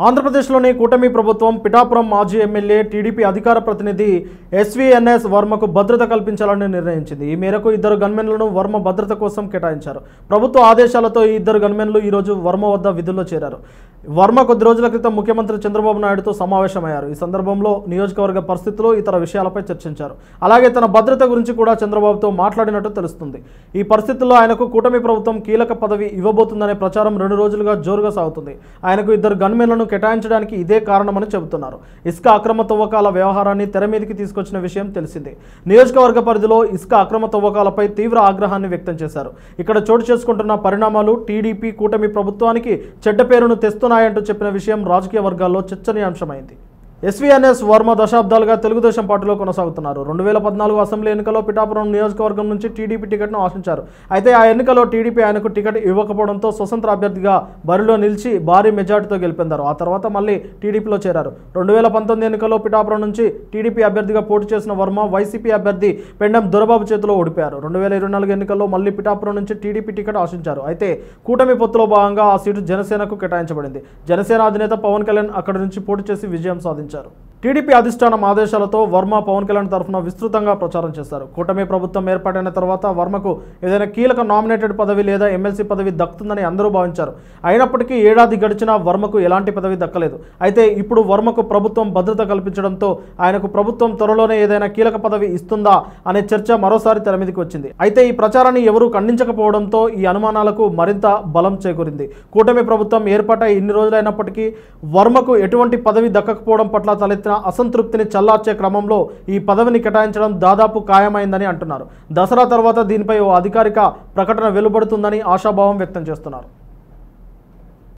ఆంధ్రప్రదేశ్లోని కూటమి ప్రభుత్వం పిఠాపురం మాజీ ఎమ్మెల్యే టీడీపీ అధికార ప్రతినిధి ఎస్వీఎన్ఎస్ వర్మకు భద్రత కల్పించాలని నిర్ణయించింది. ఈ మేరకు ఇద్దరు గన్మెన్లను వర్మ భద్రత కోసం కేటాయించారు. ప్రభుత్వ ఆదేశాలతో ఈ ఇద్దరు గన్మెన్లు ఈరోజు వర్మ వద్ద విధుల్లో చేరారు. వర్మ కొద్ది రోజుల క్రితం ముఖ్యమంత్రి చంద్రబాబు నాయుడుతో సమావేశమయ్యారు. ఈ సందర్భంలో నియోజకవర్గ పరిస్థితులు, ఇతర విషయాలపై చర్చించారు. అలాగే తన భద్రత గురించి కూడా చంద్రబాబుతో మాట్లాడినట్టు తెలుస్తుంది. ఈ పరిస్థితుల్లో ఆయనకు కూటమి ప్రభుత్వం కీలక పదవి ఇవ్వబోతుందనే ప్రచారం 2 రోజులుగా జోరుగా సాగుతుంది. ఆయనకు ఇద్దరు గన్మెన్లను కేటాయించడానికి ఇదే కారణమని చెబుతున్నారు. ఇసుక అక్రమ తవ్వకాల వ్యవహారాన్ని తెరమీదికి తీసుకొచ్చిన విషయం తెలిసిందే. నియోజకవర్గ పరిధిలో ఇసుక అక్రమ తవ్వకాలపై తీవ్ర ఆగ్రహాన్ని వ్యక్తం చేశారు. ఇక్కడ చోటు చేసుకుంటున్న పరిణామాలు టీడీపీ కూటమి ప్రభుత్వానికి చెడ్డ పేరును తెస్తున్నాయంటూ చెప్పిన విషయం రాజకీయ వర్గాల్లో చర్చనీయాంశమైంది. ఎస్వీఎన్ఎస్ వర్మ దశాబ్దాలుగా తెలుగుదేశం పార్టీలో కొనసాగుతున్నారు. 2014 అసెంబ్లీ ఎన్నికల్లో పిఠాపురం నియోజకవర్గం నుంచి టీడీపీ టికెట్ను ఆశించారు. అయితే ఆ ఎన్నికల్లో టీడీపీ ఆయనకు టికెట్ ఇవ్వకపోవడంతో స్వతంత్ర అభ్యర్థిగా బరిలో నిలిచి భారీ మెజార్టీతో గెలిపొందారు. ఆ తర్వాత మళ్ళీ టీడీపీలో చేరారు. 2019 ఎన్నికల్లో పిఠాపురం నుంచి టీడీపీ అభ్యర్థిగా పోటీ చేసిన వర్మ వైసీపీ అభ్యర్థి పెండెం దొరబాబు చేతిలో ఓడిపోయారు. 2024 ఎన్నికల్లో మళ్ళీ పిఠాపురం నుంచి టీడీపీ టికెట్ ఆశించారు. అయితే కూటమి పొత్తులో భాగంగా ఆ సీటు జనసేనకు కేటాయించబడింది. జనసేన అధినేత పవన్ కళ్యాణ్ అక్కడి నుంచి పోటీ చేసి విజయం సాధించారు. టీడీపీ అధిష్టానం ఆదేశాలతో వర్మ పవన్ కళ్యాణ్ తరఫున విస్తృతంగా ప్రచారం చేశారు. కూటమి ప్రభుత్వం ఏర్పాటైన తర్వాత వర్మకు ఏదైనా కీలక నామినేటెడ్ పదవి లేదా ఎమ్మెల్సీ పదవి దక్కుతుందని అందరూ భావించారు. అయినప్పటికీ ఏడాది గడిచినా వర్మకు ఎలాంటి పదవి దక్కలేదు. అయితే ఇప్పుడు వర్మకు ప్రభుత్వం భద్రత కల్పించడంతో ఆయనకు ప్రభుత్వం త్వరలోనే ఏదైనా కీలక పదవి ఇస్తుందా అనే చర్చ మరోసారి తెరమీదికి వచ్చింది. అయితే ఈ ప్రచారాన్ని ఎవరూ ఖండించకపోవడంతో ఈ అనుమానాలకు మరింత బలం చేకూరింది. కూటమి ప్రభుత్వం ఏర్పాటై ఇన్ని రోజులైనప్పటికీ వర్మకు ఎటువంటి పదవి దక్కకపోవడం పట్ల తలెత్తిన అసంతృప్తిని చల్లార్చే క్రమంలో ఈ పదవిని కేటాయించడం దాదాపు ఖాయమైందని అంటున్నారు. దసరా తర్వాత దీనిపై ఓ అధికారిక ప్రకటన వెలువడుతుందని ఆశాభావం వ్యక్తం చేస్తున్నారు.